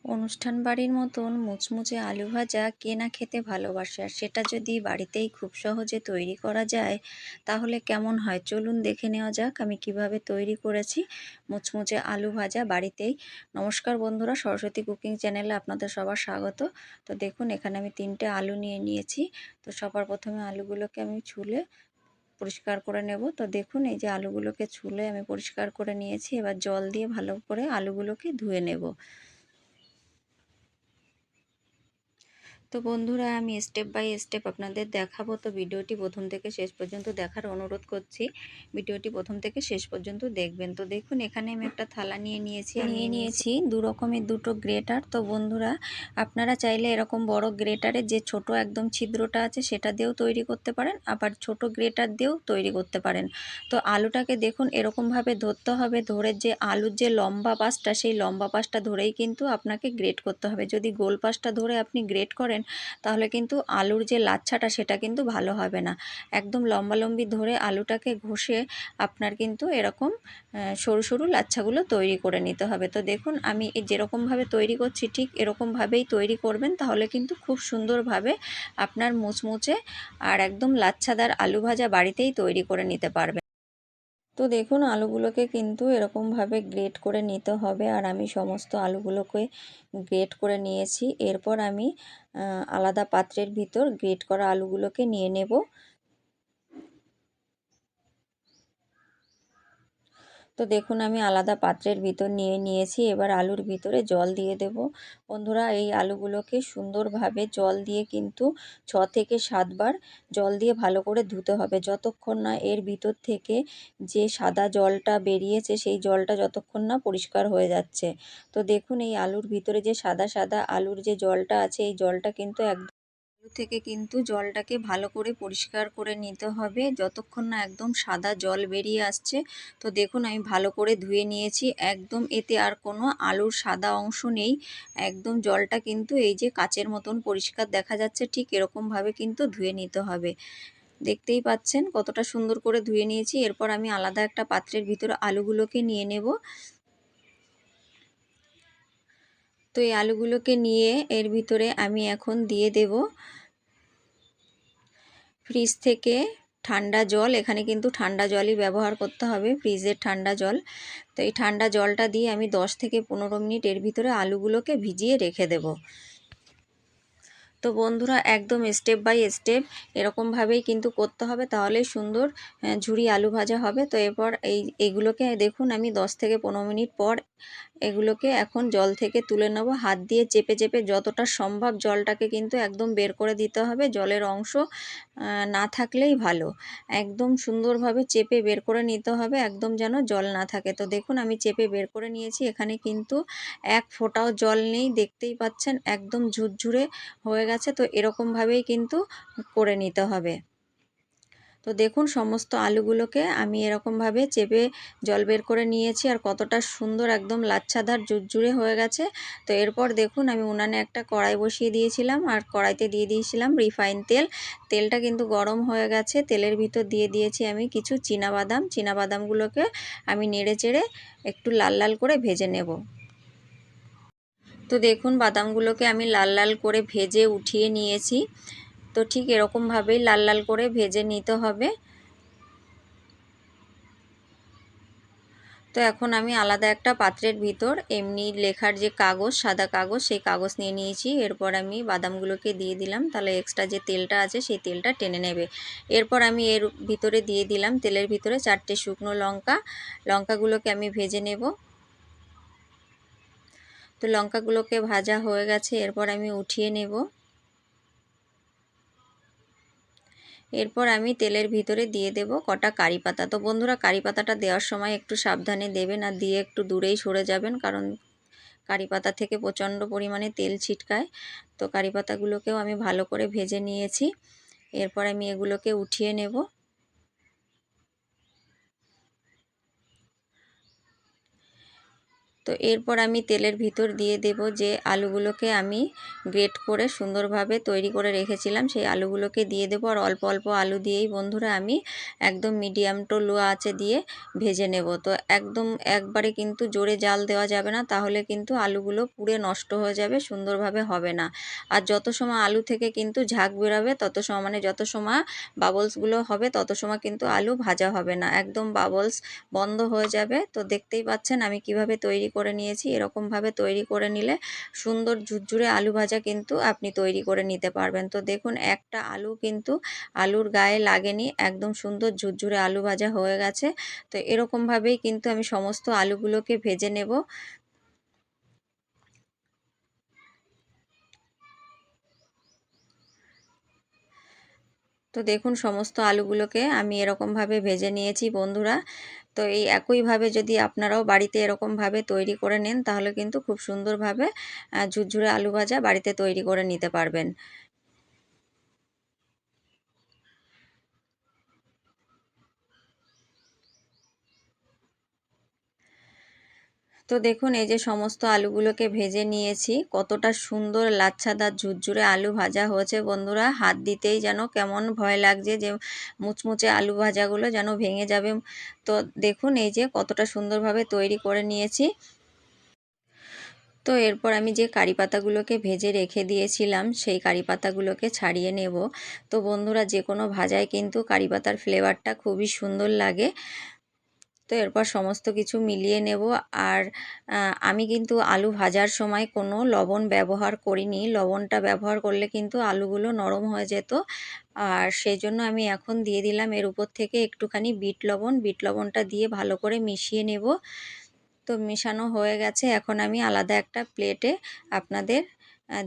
অনুষ্ঠান বাড়ির মতন মুচমুচে আলু ভাজা কে না খেতে ভালোবাসে, আর সেটা যদি বাড়িতেই খুব সহজে তৈরি করা যায় তাহলে কেমন হয়। চলুন দেখে নেওয়া যাক আমি কিভাবে তৈরি করেছি মুচমুচে আলু ভাজা বাড়িতেই। নমস্কার বন্ধুরা, সরস্বতী কুকিং চ্যানেলে আপনাদের সবার স্বাগত। তো দেখুন এখানে আমি 3টে আলু নিয়ে নিয়েছি। তো সবার প্রথমে আলুগুলোকে আমি ছুলে পরিষ্কার করে নেব। তো দেখুন এই যে আলুগুলোকে ছুলে আমি পরিষ্কার করে নিয়েছি। এবার জল দিয়ে ভালো করে আলুগুলোকে ধুয়ে নেব। তো বন্ধুরা, আমি স্টেপ বাই স্টেপ আপনাদের দেখাবো। তো ভিডিওটি প্রথম থেকে শেষ পর্যন্ত দেখার অনুরোধ করছি। ভিডিওটি প্রথম থেকে শেষ পর্যন্ত দেখবেন। তো দেখুন এখানে আমি একটা থালা নিয়ে নিয়েছি দু রকমের দুটো গ্রেটার। তো বন্ধুরা, আপনারা চাইলে এরকম বড় গ্রেটারে যে ছোট একদম ছিদ্রটা আছে সেটা দিয়েও তৈরি করতে পারেন, আবার ছোট গ্রেটার দিয়েও তৈরি করতে পারেন। তো আলুটাকে দেখুন এরকমভাবে ধরতে হবে, ধরে যে আলুর যে লম্বা পাশটা সেই লম্বা পাশটা ধরেই কিন্তু আপনাকে গ্রেট করতে হবে। যদি গোল পাশটা ধরে আপনি গ্রেট করেন তাহলে কিন্তু আলুর যে লাচ্ছাটা সেটা কিন্তু ভালো হবে না। একদম লম্বালম্বি ধরে আলুটাকে ঘষে আপনার কিন্তু এরকম সরু সরু লাচ্ছাগুলো তৈরি করে নিতে হবে। তো দেখুন আমি যেরকমভাবে তৈরি করছি ঠিক এরকমভাবেই তৈরি করবেন, তাহলে কিন্তু খুব সুন্দরভাবে আপনার মুচমুচে আর একদম লাচ্ছাদার আলু ভাজা বাড়িতেই তৈরি করে নিতে পারবেন। তো দেখুন আলুগুলোকে কিন্তু এরকমভাবে গ্রেট করে নিতে হবে, আর আমি সমস্ত আলুগুলোকে গ্রেট করে নিয়েছি। এরপর আমি আলাদা পাত্রের ভিতর গ্রেট করা আলুগুলোকে নিয়ে নেব। তো দেখুন আমি আলাদা পাত্রের ভিতর নিয়ে নিয়েছি। এবার আলুর ভিতরে জল দিয়ে দেব। বন্ধুরা, এই আলুগুলোকে সুন্দরভাবে জল দিয়ে কিন্তু 6 থেকে 7 বার জল দিয়ে ভালো করে ধুতে হবে, যতক্ষণ না এর ভিতর থেকে যে সাদা জলটা বেরিয়েছে সেই জলটা যতক্ষণ না পরিষ্কার হয়ে যাচ্ছে। তো দেখুন এই আলুর ভিতরে যে সাদা সাদা আলুর যে জলটা আছে এই জলটা কিন্তু একদম আলু থেকে কিন্তু জলটাকে ভালো করে পরিষ্কার করে নিতে হবে যতক্ষণ না একদম সাদা জল বেরিয়ে আসছে। তো দেখুন আমি ভালো করে ধুয়ে নিয়েছি, একদম এতে আর কোনো আলুর সাদা অংশ নেই। একদম জলটা কিন্তু এই যে কাচের মতন পরিষ্কার দেখা যাচ্ছে, ঠিক এরকমভাবে কিন্তু ধুয়ে নিতে হবে। দেখতেই পাচ্ছেন কতটা সুন্দর করে ধুয়ে নিয়েছি। এরপর আমি আলাদা একটা পাত্রের ভিতরে আলুগুলোকে নিয়ে নেব। তো এই আলুগুলোকে নিয়ে এর ভিতরে আমি এখন দিয়ে দেব ফ্রিজ থেকে ঠান্ডা জল। এখানে কিন্তু ঠান্ডা জলই ব্যবহার করতে হবে, ফ্রিজের ঠান্ডা জল। তো এই ঠান্ডা জলটা দিয়ে আমি 10 থেকে 15 মিনিট এর ভিতরে আলুগুলোকে ভিজিয়ে রেখে দেব। তো বন্ধুরা, একদম স্টেপ বাই স্টেপ এরকমভাবেই কিন্তু করতে হবে, তাহলেই সুন্দর ঝুরি আলু ভাজা হবে। তো এরপর এইগুলোকে দেখুন আমি 10 থেকে 15 মিনিট পর এগুলোকে এখন জল থেকে তুলে নেব। হাত দিয়ে চেপে চেপে যতটা সম্ভব জলটাকে কিন্তু একদম বের করে দিতে হবে, জলের অংশ না থাকলেই ভালো। একদম সুন্দরভাবে চেপে বের করে নিতে হবে, একদম যেন জল না থাকে। তো দেখুন আমি চেপে বের করে নিয়েছি, এখানে কিন্তু এক ফোঁটাও জল নেই, দেখতেই পাচ্ছেন একদম ঝুরঝুরে হয়ে গেছে। তো এরকমভাবেই কিন্তু করে নিতে হবে। তো দেখুন সমস্ত আলুগুলোকে আমি এরকমভাবে চেপে জল বের করে নিয়েছি, আর কতটা সুন্দর একদম লাচ্ছাদার ঝুরঝুরে হয়ে গেছে। তো এরপর দেখুন আমি উনানে একটা কড়াই বসিয়ে দিয়েছিলাম, আর কড়াইতে দিয়ে দিয়েছিলাম রিফাইন তেল। তেলটা কিন্তু গরম হয়ে গেছে। তেলের ভিতর দিয়ে দিয়েছি আমি কিছু চীনাবাদামগুলোকে আমি নেড়ে চেড়ে একটু লাল লাল করে ভেজে নেব। তো দেখুন বাদামগুলোকে আমি লাল লাল করে ভেজে উঠিয়ে নিয়েছি। তো ঠিক এরকমভাবেই লাল লাল করে ভেজে নিতে হবে। তো এখন আমি আলাদা একটা পাত্রের ভিতর এমনি লেখার যে কাগজ, সাদা কাগজ, সেই কাগজ নিয়ে নিয়েছি। এরপর আমি বাদামগুলোকে দিয়ে দিলাম, তাহলে এক্সট্রা যে তেলটা আছে সেই তেলটা টেনে নেবে। এরপর আমি এর ভিতরে দিয়ে দিলাম তেলের ভিতরে 4টে শুকনো লঙ্কা। লঙ্কাগুলোকে আমি ভেজে নেব। তো লঙ্কাগুলোকে ভাজা হয়ে গেছে, এরপর আমি উঠিয়ে নেব। এরপর আমি তেলের ভিতরে দিয়ে দেব কটা কারি পাতা। তো বন্ধুরা, কারি পাতাটা দেওয়ার সময় একটু সাবধানে দেবেন, আর দিয়ে একটু দূরেই সরে যাবেন, কারণ কারি পাতা থেকে প্রচণ্ড পরিমাণে তেল ছিটকায়। তো কারি পাতাগুলোকেও আমি ভালো করে ভেজে নিয়েছি। এরপর আমি এগুলোকে উঠিয়ে নেব। তো এরপর আমি তেলের ভিতর দিয়ে দেব যে আলুগুলোকে আমি গ্রেট করে সুন্দরভাবে তৈরি করে রেখেছিলাম, সেই আলুগুলোকে দিয়ে দেবো। আর অল্প অল্প আলু দিয়েই বন্ধুরা আমি একদম মিডিয়াম টু লো আঁচে দিয়ে ভেজে নেব। তো একদম একবারে কিন্তু জোরে জাল দেওয়া যাবে না, তাহলে কিন্তু আলুগুলো পুড়ে নষ্ট হয়ে যাবে, সুন্দরভাবে হবে না। আর যত সময় আলু থেকে কিন্তু ঝাঁক বেরোবে তত সময়, মানে যত সময় বাবলসগুলো হবে তত সময় কিন্তু আলু ভাজা হবে না, একদম বাবলস বন্ধ হয়ে যাবে। তো দেখতেই পাচ্ছেন আমি কিভাবে তৈরি করে নিয়েছি। এরকমভাবে তৈরি করে নিলে সুন্দর ঝুরঝুরে আলু ভাজা কিন্তু আপনি তৈরি করে নিতে পারবেন। তো দেখুন একটা আলু কিন্তু আলুর গায়ে লাগেনি, একদম সুন্দর ঝুরঝুরে আলু ভাজা হয়ে গেছে। তো এরকমভাবেই কিন্তু আমি সমস্ত আলুগুলোকে ভেজে নেব। তো দেখুন সমস্ত আলুগুলোকে আমি এরকমভাবে ভেজে নিয়েছি বন্ধুরা। তো এই একইভাবে যদি আপনারাও বাড়িতে এরকমভাবে তৈরি করে নেন, তাহলে কিন্তু খুব সুন্দরভাবে ঝুরঝুরে আলু ভাজা বাড়িতে তৈরি করে নিতে পারবেন। তো দেখুন এই যে সমস্ত আলুগুলোকে ভেজে নিয়েছি, কতটা সুন্দর লাচ্ছাদার ঝুরঝুরে আলু ভাজা হয়েছে বন্ধুরা। হাত দিতেই যেন কেমন ভয় লাগছে যে মুচমুচে আলু ভাজাগুলো যেন ভেঙে যাবে। তো দেখুন এই যে কতটা সুন্দরভাবে তৈরি করে নিয়েছি। তো এরপর আমি যে কারি পাতাগুলোকে ভেজে রেখে দিয়েছিলাম, সেই কারি পাতাগুলোকে ছাড়িয়ে নেব। তো বন্ধুরা যে কোনো ভাজায় কিন্তু কারি পাতার ফ্লেভারটা খুবই সুন্দর লাগে। তো এরপর সমস্ত কিছু মিলিয়ে নেব। আর আমি কিন্তু আলু ভাজার সময় কোনো লবণ ব্যবহার করিনি, লবণটা ব্যবহার করলে কিন্তু আলুগুলো নরম হয়ে যেত। আর সেই জন্য আমি এখন দিয়ে দিলাম এর উপর থেকে একটুখানি বিট লবণ। বিট লবণটা দিয়ে ভালো করে মিশিয়ে নেব। তো মেশানো হয়ে গেছে, এখন আমি আলাদা একটা প্লেটে আপনাদের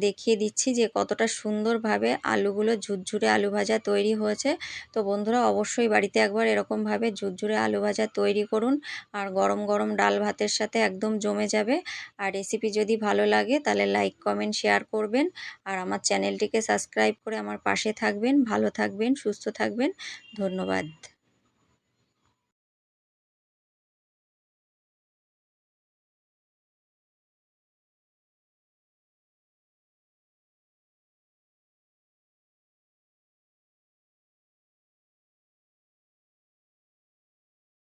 দেখিয়ে দিচ্ছি যে কতটা সুন্দরভাবে আলুগুলো ঝুরঝুরে আলু ভাজা তৈরি হয়েছে। তো বন্ধুরা অবশ্যই বাড়িতে একবার এরকমভাবে ঝুরঝুরে আলু ভাজা তৈরি করুন, আর গরম গরম ডাল ভাতের সাথে একদম জমে যাবে। আর রেসিপি যদি ভালো লাগে তাহলে লাইক কমেন্ট শেয়ার করবেন, আর আমার চ্যানেলটিকে সাবস্ক্রাইব করে আমার পাশে থাকবেন। ভালো থাকবেন, সুস্থ থাকবেন, ধন্যবাদ।